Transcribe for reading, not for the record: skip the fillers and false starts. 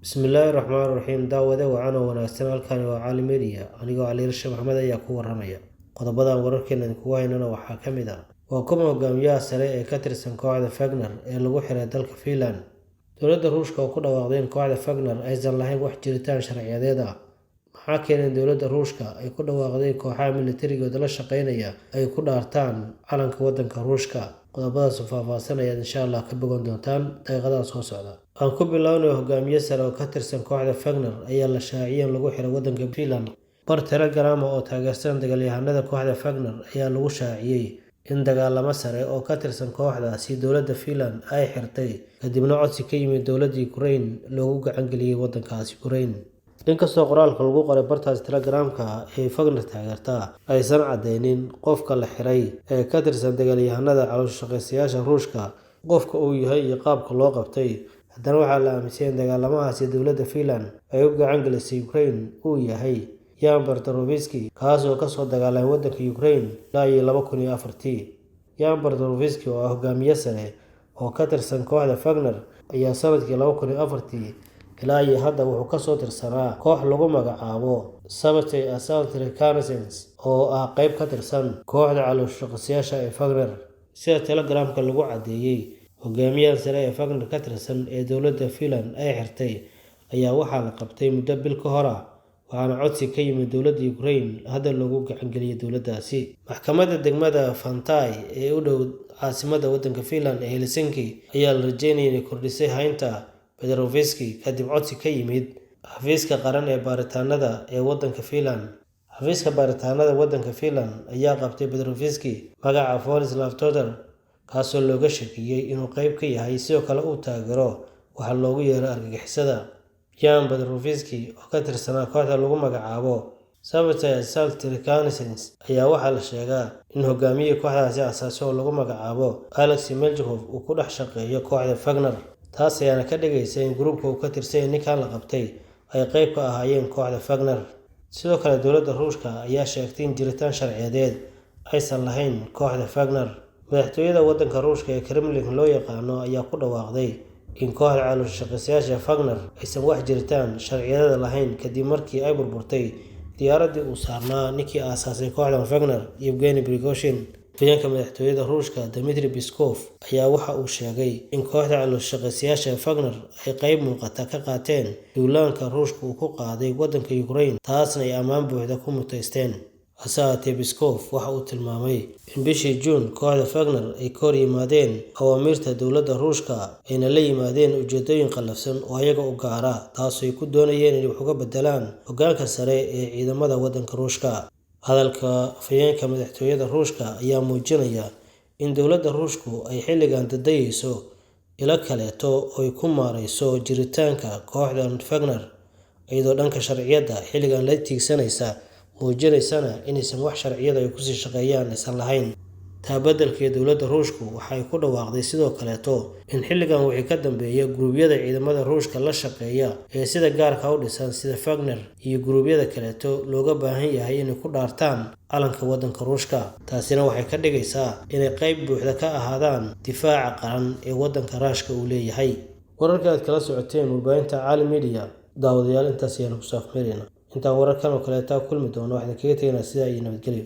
بسم الله الرحمن الرحيم daawade waxaan wanaagsan halkan waa Cali Media anigoo Cali Rasha Maxamed ayaa ku waramaya qodobadan wararkeena ku haynana waxaa kamid ah waa kuma hogaamiyaha sare ee ka tirsan kooxda Wagner ee lagu xiray dalka Finland dowladda Ruushka oo ku dhawaaqday in kooxda Wagner aysan lahayn wax jiritaan sharciyeed ah maxaa keenay dowladda Ruushka ay ku dhawaaqday kooxaha militariga la shaqeynaya ay ku dhaartaan calanka wadanka Ruushka qodobadaas faahfaahsan ayaad insha Allah ka bogan doontaan daqiiqadaha soo socda aan ku bilownay hogaamiye sare oo ka tirsan kooxda Wagner ayaa la shaaciyay in lagu xiray wadanka Finland bar Telegram oo taageersan dagaalyahanada kooxda Wagner ayaa lagu shaaciyay in dagaalamo sare oo ka tirsan kooxdaasi dowladda Finland ay xirtay kadibna codsi ka yimid dowladda Ukraine loogu gacan geliyay wadankaasi Ukraine inkastoo qoraalka lagu qoray bartaas Telegramka ee Wagner taageerta aysan cadeynin qofka la xiray ee ka tirsan dagaalyahanada caloosha-shaqaystayaasha Ruushka qofka uu yahay iyo qaabka loo qabtay haddana waxaa la aaminsan in dagaalamahaasi dowladda Finland ay u gacan gelisay Ukraine uu yahay Yan Bartarovsky kaas oo ka soo dagaalamay wadanka Ukraine ilaa 2004 Yan Bartarovsky oo ah hogaamiye sare oo ka tirsan kooxda Wagner ayaa sanadkii 2004 ilaa iyo hadda wuxuu ka soo tirsanaa koox lagu magacaabo Sabbatai Assault Reconnaissance oo ah qayb ka tirsan kooxda caloosha-shaqaystayaasha ee Wagner sida Telegramka lagu cadeeyay hogaamiyaha sare ee Wagner ka tirsan ee dowladda Finland ay xirtay ayaa waxaa la qabtay muddo bil ka hor waxaana codsi ka yimid dowladda Ukraine hadda loogu gacan geliyay dowladdaasi maxkamadda degmada Vantaa ee u dhow caasimadda wadanka Finland ee Helsinki ayaa la rajeynayay inay kordhisay haynta Bartarovsky kadib codsi ka yimid xafiiska qaran ee baaritaanada ee wadanka Finland xafiiska baaritaanada wadanka Finland ayaa qabtay Bartarovsky magaca Vojislav Todor kaasoo looga shakiyay inuu qayb ka yahay sidoo kale uu taageero waxa loogu yeero argagixisada Yan Bartarovsky oo ka tirsanaa kooxda lagu magacaabo Sabbatai Assault Reconnaissance ayaa waxaa la sheegaa in hogaamiyaha kooxdaasi asaasi oo lagu magacaabo Alexei Melnikov uu ku dhex shaqeeyo kooxda Wagner taas ayaana ka dhigaysa in gruubka uu ka tirsan ninkan la qabtay ay qayb ka ahaayeen kooxda Wagner sidoo kale dowladda Ruushka ayaa sheegtay in jiritaan sharciyeed aysan lahayn kooxda Wagner madaxtooyada wadanka Ruushka ee Kremlin loo yaqaano ayaa ku dhawaaqday in kooxda caloosha-shaqaystayaasha Wagner aysan wax jiritaan sharciyeed lahayn kadib markii ay burburtay diyaaradii uu saarnaa ninkii aasaasay kooxda Wagner Yevgeny Prigozhin afhayeenka madaxtooyada Ruushka Dmitry Peskov ayaa waxa uu sheegay in kooxda caloosha-shaqaystayaasha Wagner ay qayb muuqata ka qaateen duulaanka Ruushka uu ku qaaday wadanka Ukraine taasna ay ammaan buuxda ku mutaysteen hase haatee Peskov waxa uu tilmaamay in bishii Juun kooxda Wagner ay ka hor yimaadeen awaamirta dowladda Ruushka ayna la yimaadeen ujeedooyin qallafsan oo iyaga u gaara taasoo ay ku doonayeen inay wax uga bedelaan hoggaanka sare ee ciidamada wadanka Ruushka hadalka afhayeenka madaxtooyada Ruushka ayaa muujinaya in dowladda Ruushku ay xilligan dadayso ila kaleeto oo ay ku maareyso jiritaanka kooxda Wagner iyadoo dhanka sharciyada xilligan la tiigsanaysa muujinaysana inaysan wax sharciyada ay ku sii shaqeeyaan aysan lahayn taabadalkii dowladda Ruushku waxay ku dhawaaqday sidoo kaleeto in xilligan wixii ka dambeeya guruubyada ciidamada Ruushka la shaqeeya ee sida gaarka u dhisan sida Wagner iyo guruubyada kaleeto looga baahan yahay inay ku dhaartaan calanka wadanka Ruushka taasina waxay ka dhigaysaa inay qayb buuxda ka ahaadaan difaaca qaran ee wadanka Ruushka uu leeyahay wararka aad kala socoteen warbaahinta Cali Media daawadayaal intaas ayaan ku saafmeerina inta wararkan oo kale kulmi doono waxaan kaga tegaynaa sida ay nabadgelyo